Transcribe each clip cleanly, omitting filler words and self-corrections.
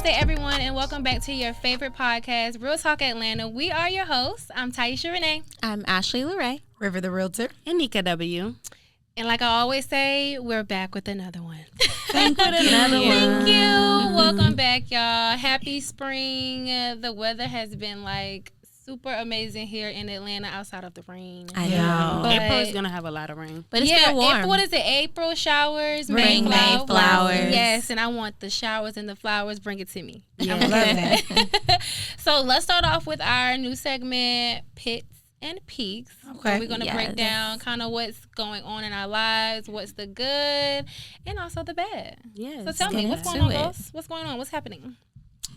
Wednesday, everyone, and welcome back to your favorite podcast, Real Talk Atlanta. We are your hosts. I'm Taisha Renee. I'm Ashley Luray. River the Realtor. And Nika W. And like I always say, we're back with another one. Thank you. Thank you. Welcome back, y'all. Happy spring. The weather has been super amazing here in Atlanta outside of the rain. I know. But April is going to have a lot of rain. But it's been warm. What is it? April showers, May flowers. Yes, and I want the showers and the flowers. Bring it to me. Yeah, I love that. So let's start off with our new segment, Pits and Peaks. Okay. So we're going to break down kind of what's going on in our lives, what's the good, and also the bad. Yes. So tell me, what's going on, boss? What's going on? What's happening?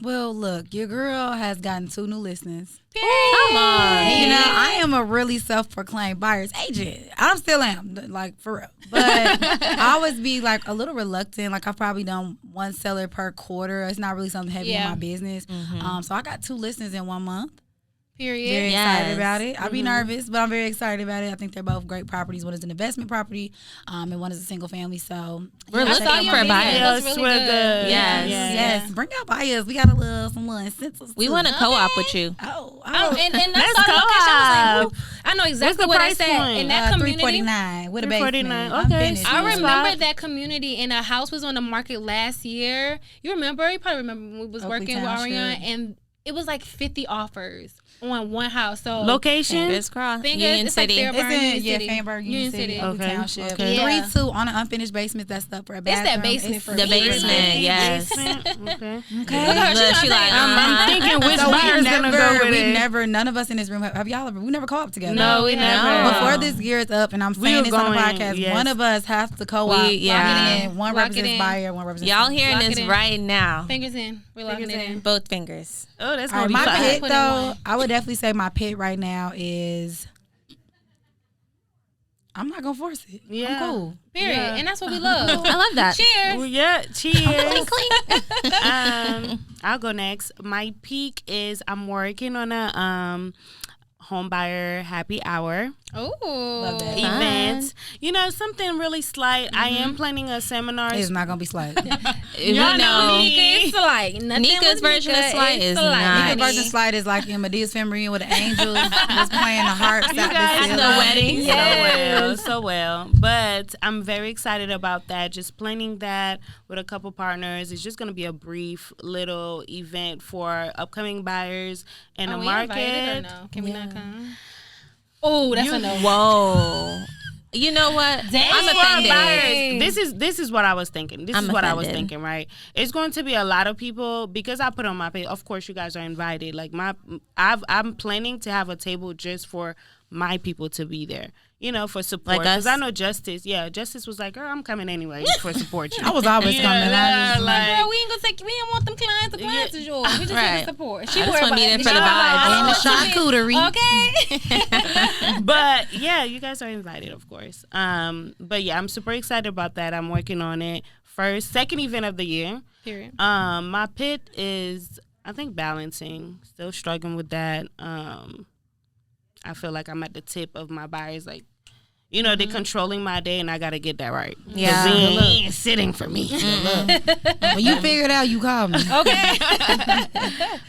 Well, look, your girl has gotten 2 new listeners. Come on. You know, I am a really self-proclaimed buyer's agent. I still am, for real. But I always be a little reluctant. I've probably done 1 seller per quarter. It's not really something heavy in my business. Mm-hmm. So I got 2 listings in 1 month. Period. Very excited about it. I'll be nervous, but I'm very excited about it. I think they're both great properties. One is an investment property, and one is a single family. So we're looking for buyers. Really good. Yes. Bring out buyers. We got some little incentives. We want to co-op with you. And let's go. I know exactly what I said. In that community, $349 with a basement. Okay. I remember that community, and a house was on the market last year. You remember? You probably remember when we was working with Ariana, and it was 50 offers on one house. So location? Fingers crossed. Union City. Fairburn, Union City. Okay. Township. Okay. 3-2 on an unfinished basement. That's up for a bathroom. It's that basement for the basement. Yes. Okay. Look at her. She's like, I'm thinking which buyer's gonna go with it. None of us in this room have y'all ever? We never co-op together. No, we never. Before this year is up, and I'm saying this on the podcast, one of us has to co-op. Lock it in. One represents buyer, one represents y'all hearing this right now. Fingers in. We're locking it in. Both fingers. Oh, that's going going to be my fun. pit, though, I would definitely say my pit right now is, I'm not going to force it. Yeah. I'm cool. Period. Yeah. And that's what we love. I love that. Cheers. Well, yeah, cheers. Clink, clink. I'll go next. My peak is I'm working on a homebuyer happy hour event. You know, something really slight. I am planning a seminar. It's not going to be slight. Y'all know Nika is slight. Nika's version of slight is not. Nika's version of slight is like in Medea's Film Reunion with the angels just playing the harps you guys at the wedding. so well. But I'm very excited about that. Just planning that with a couple partners. It's just going to be a brief little event for upcoming buyers in the market. Invited or no? Can we not come? Oh, that's a no. Whoa. You know what? I'm offended. This is what I was thinking. This I'm is what I was offended. thinking, right? It's going to be a lot of people because I put on my page. Of course, you guys are invited. I'm planning to have a table just for my people to be there. You know, for support. Because I know Justice was like, girl, I'm coming anyway for support you. I was always coming. Girl, we ain't gonna take. We don't want them clients. The clients is yours. We just need the support. She just want me there for the vibes and the charcuterie. Okay. But yeah, you guys are invited, of course. But yeah, I'm super excited about that. I'm working on it. Second event of the year. Period. My pit is, I think, balancing. Still struggling with that. I feel like I'm at the tip of my buyers, they're controlling my day, and I got to get that right. Yeah. They ain't sitting for me. When you figure it out, you call me. Okay.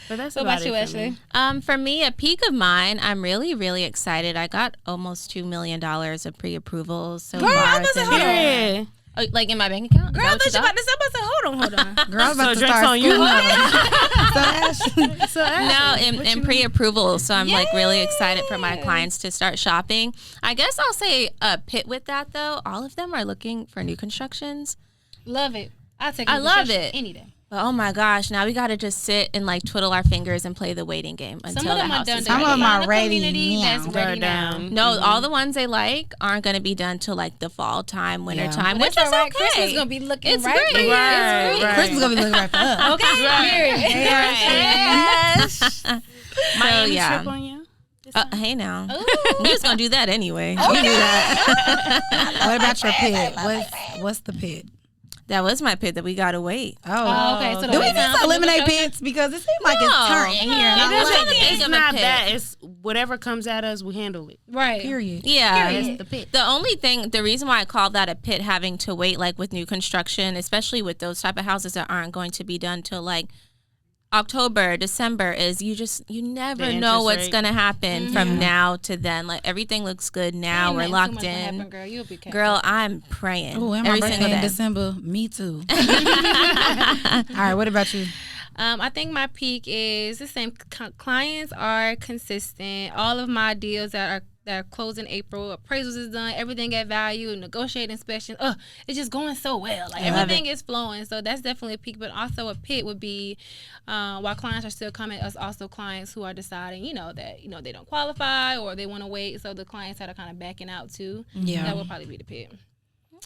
But that's what about you, Ashley? For me, a peak of mine, I'm really, really excited. I got almost $2 million of pre-approvals so far. Like in my bank account? Girl, I thought you about to say, hold on. Girl, I was about to drinks start on you. No, in pre-approval. So I'm really excited for my clients to start shopping. I guess I'll say a pit with that, though. All of them are looking for new constructions. Love it. I love it any day. But oh my gosh, now we got to just sit and twiddle our fingers and play the waiting game until the house is ready. Some of them are ready now. No, all the ones they aren't going to be done till the fall time, winter time, which is okay. Christmas is going to be looking it's right. Great. Right. Christmas is going to be looking right for us. Okay. Yes. My trip on you? Hey now. We was going to do that anyway. Okay. Do that. What about your pit? What's the pit? That was my pit that we got to wait. Oh, okay. So do we need to eliminate pits? Because it seems like it's turning here. It's not that. It's whatever comes at us, we handle it. Right. Period. Yeah. Period. The pit. The reason why I call that a pit, having to wait with new construction, especially with those type of houses that aren't going to be done till October, December is you never know what's going to happen from now to then. Like everything looks good now. We're locked in. Happen, girl. You'll be girl, I'm praying. Oh, and my birthday in December. Me too. All right, what about you? I think my peak is the same. Clients are consistent. All of my deals that are closed in April, appraisals is done, everything at value, negotiate inspection. It's just going so well. Like everything is flowing. So that's definitely a peak. But also a pit would be while clients are still coming, us also clients who are deciding, that they don't qualify or they want to wait. So the clients that are kind of backing out too. Yeah, that would probably be the pit.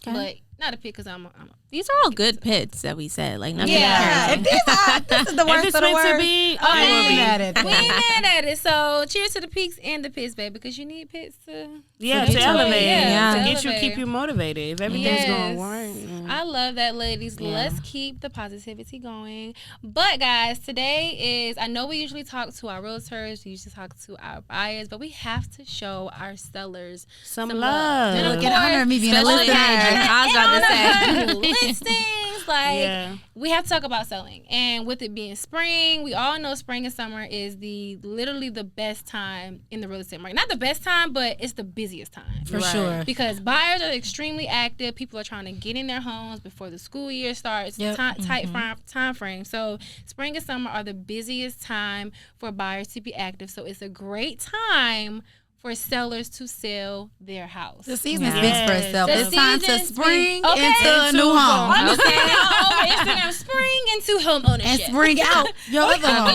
Okay. But not a pit because I'm these are all good pits that we said. Like nothing. Yeah, if this is the worst of the worst. To be, we ain't mad at it. So cheers to the peaks and the pits, babe, because you need pits to elevate. To keep you motivated. If everything's going right. I love that, ladies. Yeah. Let's keep the positivity going. But guys, today is, I know we usually talk to our realtors, we usually talk to our buyers, but we have to show our sellers some love. And get honor me being a listener. I was about to say. Listings, we have to talk about selling. And with it being spring, we all know spring and summer is literally the best time in the real estate market. Not the best time, but it's the busiest time. For sure. Because buyers are extremely active. People are trying to get in their homes before the school year starts. Tight time frame. So spring and summer are the busiest time for buyers to be active. So it's a great time for sellers to sell their house. The season speaks for itself. It's time to spring into a new home. Instagram, spring into home ownership. And spring out your other home.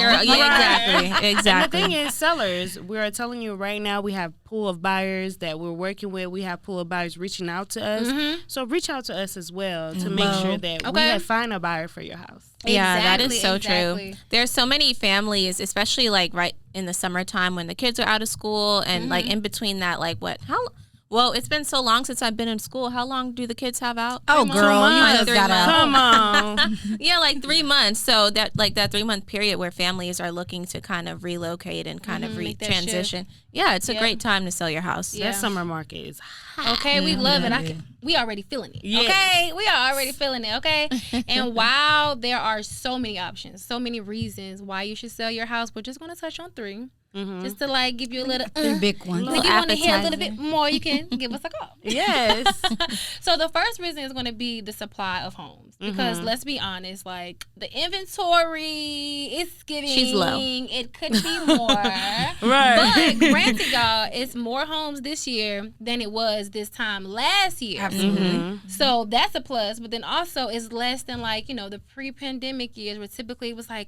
Exactly. And the thing is, sellers, we are telling you right now, we have pool of buyers that we're working with. We have pool of buyers reaching out to us. Mm-hmm. So reach out to us as well to make sure that we can find a buyer for your house. Yeah, that is so true. There's so many families, especially like right in the summertime when the kids are out of school and like in between that, like well, it's been so long since I've been in school. How long do the kids have out? Oh, girl, you just got out. Come on. Yeah, like 3 months. So that 3-month period where families are looking to kind of relocate and kind of transition. Yeah, it's a great time to sell your house. That summer market is hot. Okay, we love it. We already feeling it. Yes. Okay, we are already feeling it. Okay, and while there are so many options, so many reasons why you should sell your house, we're just going to touch on 3. Mm-hmm. Just to give you a little big one. If you want to hear a little bit more, you can give us a call. Yes. So the first reason is going to be the supply of homes, because let's be honest, the inventory is getting, she's low. It could be more. Right. But granted, y'all, it's more homes this year than it was this time last year. Absolutely. Mm-hmm. So that's a plus. But then also it's less than the pre-pandemic years where typically it was I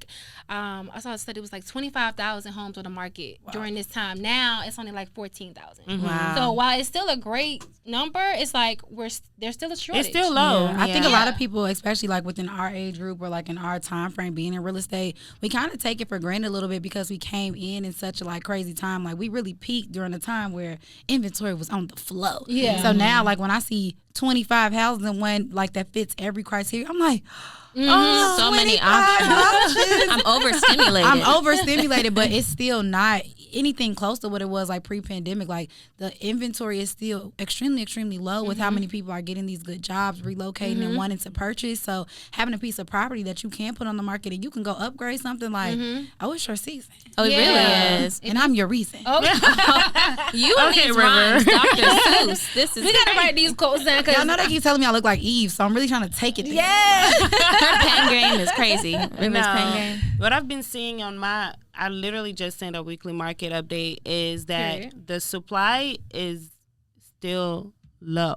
saw a study, it was 25,000 homes on the market during this time. Now it's only 14,000. Mm-hmm. Wow. So while it's still a great number, it's there's still a shortage. It's still low. Yeah. I think a lot of people, especially within our age group or in our time frame being in real estate, we kind of take it for granted a little bit because we came in such a crazy time. We really peaked during a time where inventory was on the flow. Yeah. So now when I see 25 houses and one that fits every criteria, I'm like, so many options. I'm overstimulated, but it's still not anything close to what it was pre-pandemic. The inventory is still extremely, extremely low with how many people are getting these good jobs, relocating and wanting to purchase. So having a piece of property that you can put on the market and you can go upgrade something it's your season. Oh, it really is. And I'm your reason. Oh, you and these rhymes, Dr. Seuss. We gotta write these quotes down. Y'all know they keep telling me I look like Eve, so I'm really trying to take it. Yeah. Her pen game is crazy. Pen game. What I've been seeing on I literally just sent a weekly market update, is that the supply is still low.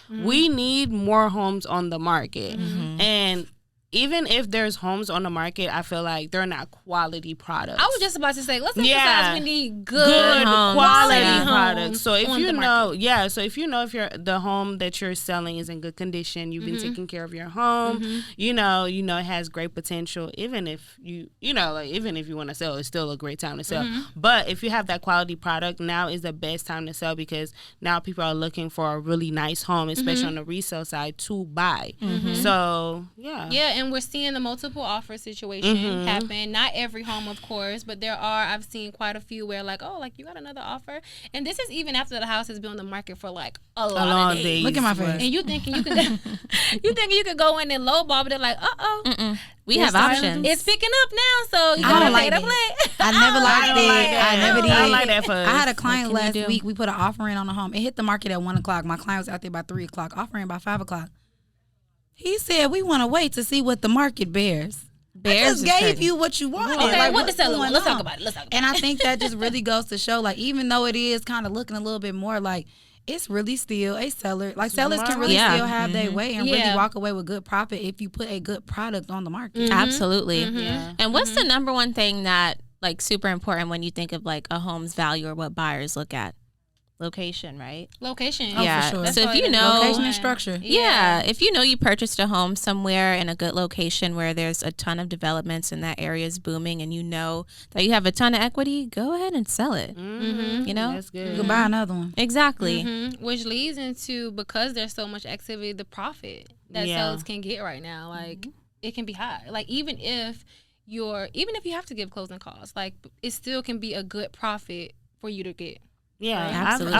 We need more homes on the market. And even if there's homes on the market, I feel like they're not quality products. I was just about to say, let's emphasize we need good quality products. So if you know, if you're the home that you're selling is in good condition, you've been taking care of your home, you know it has great potential. Even if even if you want to sell, it's still a great time to sell. But if you have that quality product, now is the best time to sell, because now people are looking for a really nice home, especially on the resale side, to buy. So and we're seeing the multiple offer situation happen. Not every home, of course, but I've seen quite a few where you got another offer, and this is even after the house has been on the market for a long days. Look at my face. And you thinking you could go in and lowball, but they're We have options. It's picking up now, so you I don't gotta like pay to it. play. I never liked it. I never did. I like that for us. I had a client What can last you do? week. We put an offer in on the home. It hit the market at 1 o'clock. My client was out there by 3 o'clock. Offering by 5 o'clock. He said, we want to wait to see what the market bears. I just gave you what you wanted. Okay, like, what the seller want? Let's on? talk about it. And I think that just really goes to show, like, even though it is kind of looking a little bit more like, it's really still a seller. Like, sellers can really still have their way and really walk away with good profit if you put a good product on the market. Absolutely. Yeah. And what's the number one thing that, like, super important when you think of, like, a home's value or what buyers look at? Location, right? Location. Yeah. For sure. So if you know location and structure. Yeah, if you know you purchased a home somewhere in a good location where there's a ton of developments and that area is booming and you know that you have a ton of equity, go ahead and sell it. You know? That's good. You can buy another one. Exactly. Which leads into, because there's so much activity, the profit that sellers can get right now. Like, it can be high. Like, even if you have to give closing costs, like, it still can be a good profit for you to get. Yeah, Absolutely.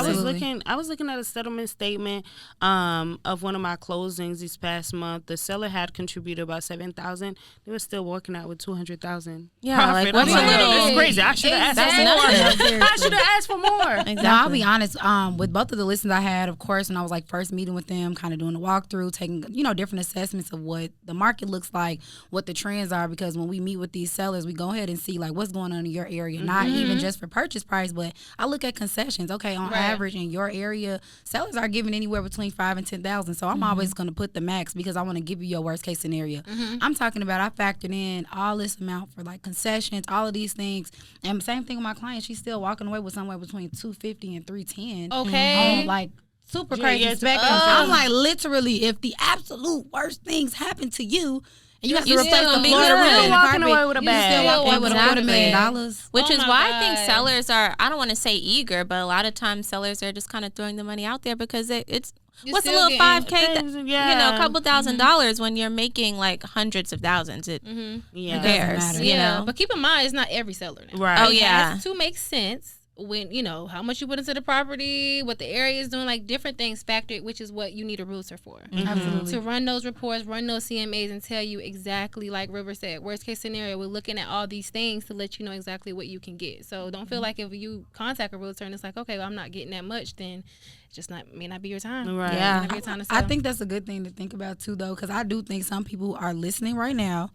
I was looking at a settlement statement of one of my closings this past month. The seller had contributed about $7,000. They were still working out with $200,000. Yeah, profit. like, what's a little? That's crazy. I should have asked for more. I should have asked for more. Exactly. No, I'll be honest. With both of the listings I had, of course, when I was like first meeting with them, kind of doing the walkthrough, taking different assessments of what the market looks like, what the trends are. Because when we meet with these sellers, we go ahead and see like what's going on in your area, not even just for purchase price, but I look at concessions. Okay, on average in your area, sellers are giving anywhere between $5,000 and $10,000. So I'm always going to put the max because I want to give you your worst case scenario. I'm talking about I factored in all this amount for like concessions, all of these things, and same thing with my client. She's still walking away with somewhere between $250 and $310. Okay, on like super crazy spectrum. So I'm like, literally, if the absolute worst things happen to you. And you have to replace the floor still walking carpet, away with a you bag. still walk away with $250,000. Which is why I think God. sellers are, I don't want to say eager, but a lot of times sellers are just kind of throwing the money out there because it's, what's a still little getting $5K, a couple $1,000 when you're making like hundreds of thousands. It cares, matter. you know? But keep in mind, it's not every seller now. Right. Oh, It yeah. has to make sense when, how much you put into the property, what the area is doing, like different things factored, which is what you need a realtor for. Absolutely. To run those reports, run those CMAs, and tell you exactly, like River said, worst case scenario, we're looking at all these things to let you know exactly what you can get. So don't feel like if you contact a realtor and it's like, okay, well, I'm not getting that much, then it's just may not be your time. Right. Yeah. May not be your time to sell. I think that's a good thing to think about too, though, because I do think some people who are listening right now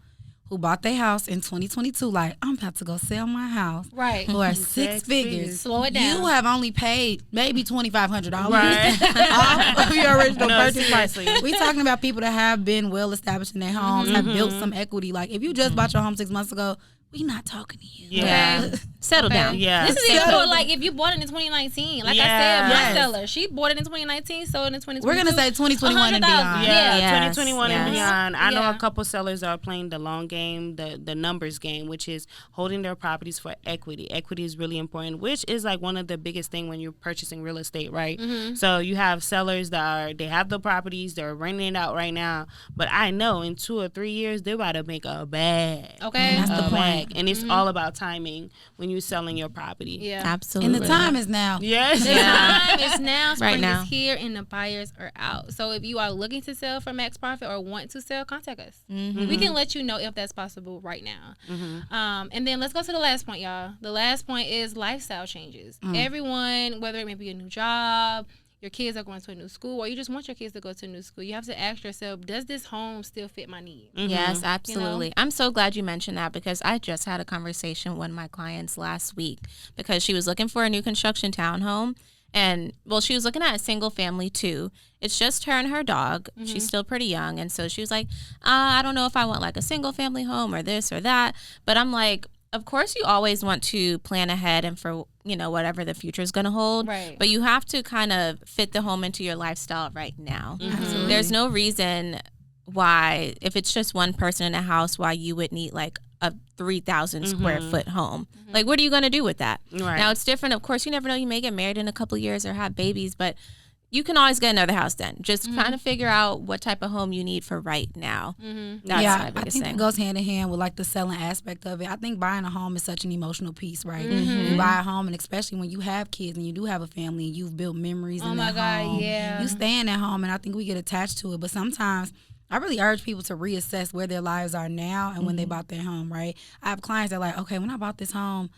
who bought their house in 2022, like, I'm about to go sell my house. Right. Who are six figures. Slow it down. You have only paid maybe $2,500 Right. off of your original purchase price. seriously. We talking about people that have been well established in their homes, have built some equity. Like, if you just bought your home 6 months ago, we not talking to you. Yeah. Settle down. Yeah. This is even for like if you bought it in 2019. Like I said, my Yes. seller, she bought it in 2019, sold it in 2022. We're gonna say 2021 and 100,000. beyond. Yeah, Yes, 2021 yes. and beyond. I know Yeah. a couple sellers are playing the long game, the numbers game, which is holding their properties for equity. Equity is really important, which is like one of the biggest thing when you're purchasing real estate, right? So you have sellers they have the properties, they're renting it out right now, but I know in 2 or 3 years they're about to make a bag. Okay. That's the A point. bag. And it's all about timing when you're selling your property. Yeah. Absolutely. And the time is now. Yes. The time is now. Spring Right now. is here, and the buyers are out. So if you are looking to sell for max profit or want to sell, contact us. We can let you know if that's possible right now. And then let's go to the last point, y'all. The last point is lifestyle changes. Everyone, whether it may be a new job, your kids are going to a new school, or you just want your kids to go to a new school, you have to ask yourself, does this home still fit my needs? Yes, absolutely. I'm so glad you mentioned that because I just had a conversation with one of my clients last week because she was looking for a new construction townhome. And, well, she was looking at a single family, too. It's just her and her dog. She's still pretty young. And so she was like, I don't know if I want, like, a single family home or this or that. But I'm like, of course you always want to plan ahead and for, whatever the future is going to hold. Right. But you have to kind of fit the home into your lifestyle right now. There's no reason why, if it's just one person in a house, why you would need like a 3,000 square foot home. Like, what are you going to do with that? Right. Now, it's different. Of course, you never know. You may get married in a couple of years or have babies, but you can always get another house then. Just kind of figure out what type of home you need for right now. That's my I biggest think thing. it goes hand in hand with like the selling aspect of it. I think buying a home is such an emotional piece, right? You buy a home, and especially when you have kids and you do have a family and you've built memories in that home. Yeah. You stay in that home, and I think we get attached to it. But sometimes I really urge people to reassess where their lives are now and when they bought their home, right? I have clients that are like, okay, when I bought this home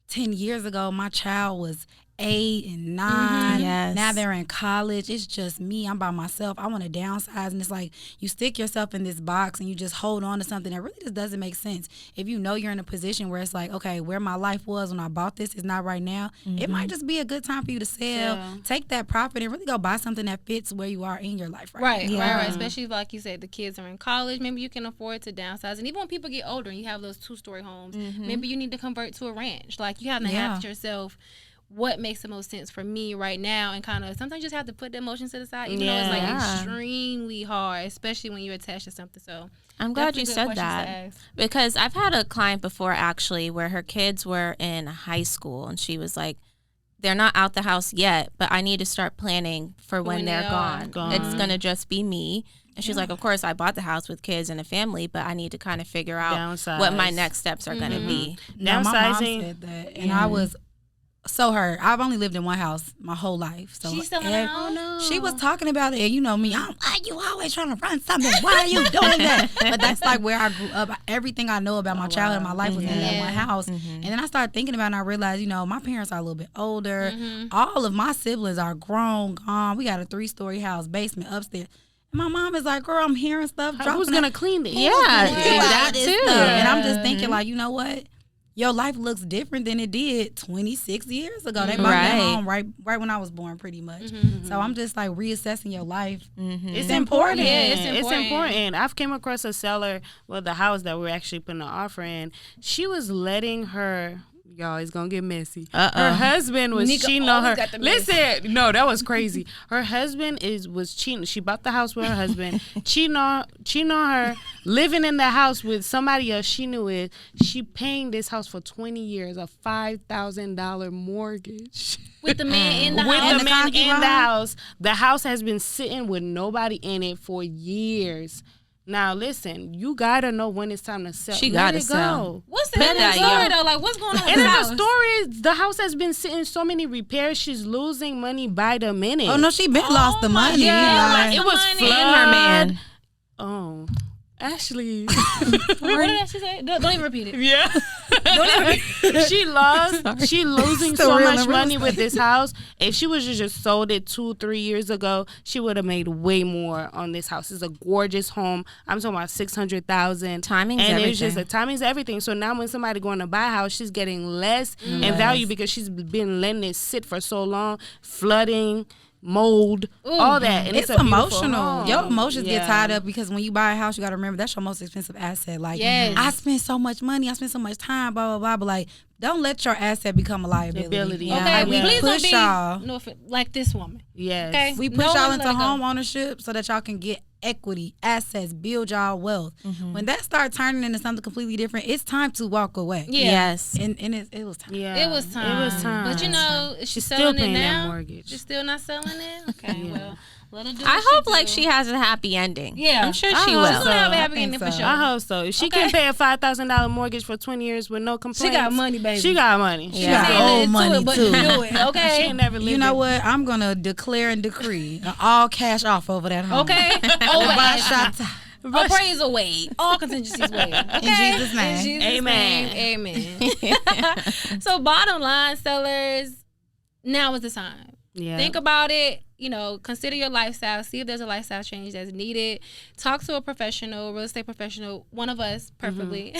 10 years ago, my child was 8 and 9. Yes. Now they're in college. It's just me. I'm by myself. I want to downsize. And it's like you stick yourself in this box and you just hold on to something that really just doesn't make sense. If you know you're in a position where it's like, okay, where my life was when I bought this is not right now, it might just be a good time for you to sell, take that profit, and really go buy something that fits where you are in your life right now. Right. Especially like you said, the kids are in college. Maybe you can afford to downsize. And even when people get older and you have those 2-story homes, maybe you need to convert to a ranch. Like you have to ask yourself, what makes the most sense for me right now, and kind of sometimes you just have to put the emotions to the side, even though it's like extremely hard, especially when you're attached to something. So I'm glad you said that, because I've had a client before actually where her kids were in high school and she was like, they're not out the house yet, but I need to start planning for when they're gone. It's going to just be me. And she's like, of course, I bought the house with kids and a family, but I need to kind of figure out what my next steps are going to be. Now, my mom said that, and I was so hurt. I've only lived in one house my whole life. So she's still in the house? She was talking about it, and you know me, why you always trying to run something? Why are you doing that? But that's like where I grew up. Everything I know about my childhood and my life was in that one house. And then I started thinking about it, and I realized, you know, my parents are a little bit older. All of my siblings are grown, gone. We got a 3-story house, basement, upstairs. And my mom is like, girl, I'm hearing stuff. Who's going to clean it? That too. And I'm just thinking, like, you know what? Your life looks different than it did 26 years ago. They bought their home right when I was born, pretty much. So I'm just like reassessing your life. It's important. It's important. I've came across a seller with the house that we're actually putting an offer in. She was letting her. Y'all, it's gonna get messy. Her husband was cheating on her. Listen, no, that was crazy. Her husband was cheating. She bought the house with her husband, cheating on her, living in the house with somebody else she knew it. She paying this house for 20 years, a $5,000 mortgage. With the man in the house. With the man in the house. The house has been sitting with nobody in it for years. Now listen, you gotta know when it's time to sell. She gotta sell. What's the end of the story though? Like, what's going on? And the story is the house has been sitting so many repairs. She's losing money by the minute. Oh no, she been lost the money. Yeah, it was flood. And her man. Oh, Ashley. What did she say? Don't even repeat it. Yeah. She losing so much money with this house. If she was just sold it 2-3 years ago, she would have made way more on this house. It's a gorgeous home. I'm talking about $600,000. Timing's everything. It's just timing's everything. So now when somebody going to buy a house, she's getting less in value because she's been letting it sit for so long, flooding, mold, all that. And it's emotional. Your emotions get tied up because when you buy a house, you got to remember that's your most expensive asset. Like, I spent so much money, I spent so much time, blah, blah, blah. But like, don't let your asset become a liability. Okay, we please push don't be like this woman. Yes. Okay? We push y'all into home ownership so that y'all can get equity, assets, build y'all wealth. When that start turning into something completely different, it's time to walk away. Yeah. Yes. And it was time. Yeah. It was time. But you know, she's selling it now. Mortgage. She's still not selling it? Okay, well. Let her do I hope like she has a happy ending. Yeah. I'm sure she will. She's gonna have a happy ending for sure. I hope so. If she can pay a $5,000 mortgage for 20 years with no complaints. She got money, baby. She got money. She got old money too. Do it, okay. She ain't never lived. You know what? I'm gonna declare and decree an all cash offer over that home. Okay. Appraisal waived. All contingencies waived. Okay? In Jesus' name. Amen. So bottom line, sellers, now is the time. Yeah. Think about it. You know, consider your lifestyle. See if there's a lifestyle change that's needed. Talk to a professional, real estate professional, one of us, preferably.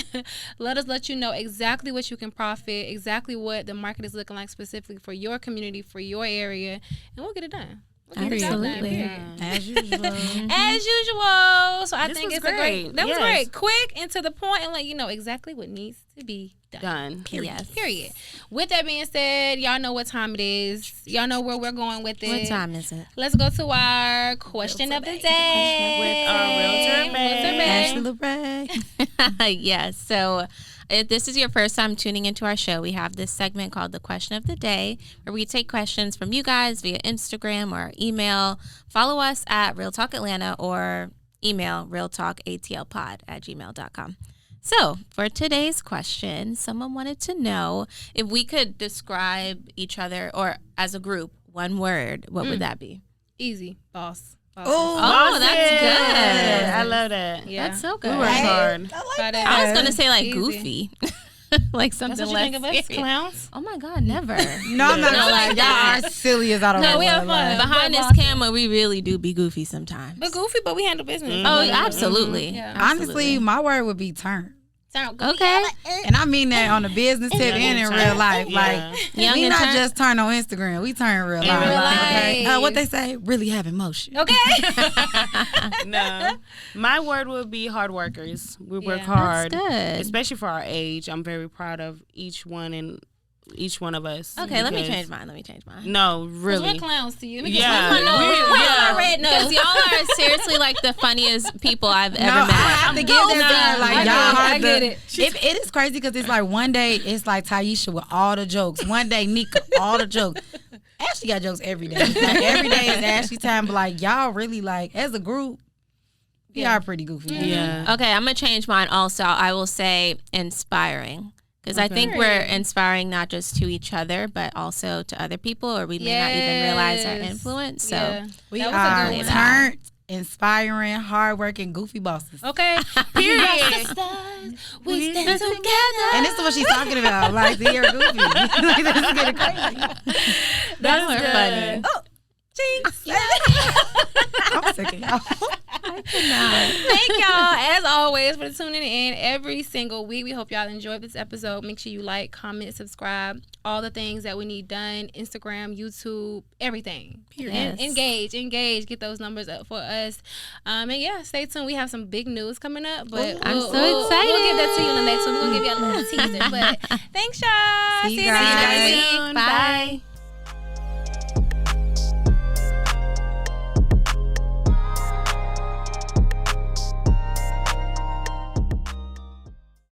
Let us let you know exactly what you can profit, exactly what the market is looking like specifically for your community, for your area, and we'll get it done. Absolutely. As usual. As usual. So I This think was it's great. That was great. Quick and to the point, and let you know exactly what needs to be done. Yes. Period. With that being said, y'all know what time it is. Y'all know where we're going with it. What time is it? Let's go to our question of the day. With our realtor bae. Ashley LeBray. Yes. So if this is your first time tuning into our show, we have this segment called the Question of the Day, where we take questions from you guys via Instagram or email. Follow us at Real Talk Atlanta or email realtalkatlpod@gmail.com. So for today's question, someone wanted to know if we could describe each other or as a group, one word, what would that be? Easy. Boss. Oh, that's good. I love that. Yeah. That's so good. We work hard. I was gonna say like Easy. goofy. Like something That's what you think of us, clowns? Oh my God, never. No, I'm not gonna lie. Y'all are silly as I don't know. No, we have fun. Behind this camera, we really do be goofy sometimes. But goofy, but we handle business. Oh, absolutely. Yeah. Honestly, my word would be turn. Okay. And I mean that on the business tip and in real life. Yeah. Like, Young we and not turn. just turn on Instagram. We turn real life. real life. Okay? What they say, really have emotion. Okay. No, my word would be hard workers. We work Yeah. hard, That's good. especially for our age. I'm very proud of each one of us. Okay, let me because- change mine. No, We're really. clowns to you. Yeah. Because y'all are seriously like the funniest people I've ever No, met. I have to give that to her. Like, y'all I hard get to- it. It is crazy because it's like one day it's like Taisha with all the jokes. One day Nika, all the jokes. Ashley got jokes every day. Like, every day is Ashley time. But like y'all really like as a group, we are pretty goofy. Yeah. Okay, I'm gonna change mine also. I will say inspiring. Because I think we're inspiring not just to each other, but also to other people, or we may not even realize our influence. So Yeah. We That was a are good one. turned, inspiring, hardworking, goofy bosses. Okay. Period. We stand together. And this is what she's talking about. Like, they are goofy. Like, this is getting crazy. that's funny. Oh, jinx. I'm sick of y'all. Thank y'all, as always, for tuning in every single week. We hope y'all enjoyed this episode. Make sure you like, comment, subscribe, all the things that we need done. Instagram, YouTube, everything. Yes. Engage. Get those numbers up for us. And yeah, stay tuned. We have some big news coming up. But I'm so excited. We'll give that to you in the next one. We're going to give you a little teaser. But thanks, y'all. See you you guys. next week. Soon. Bye.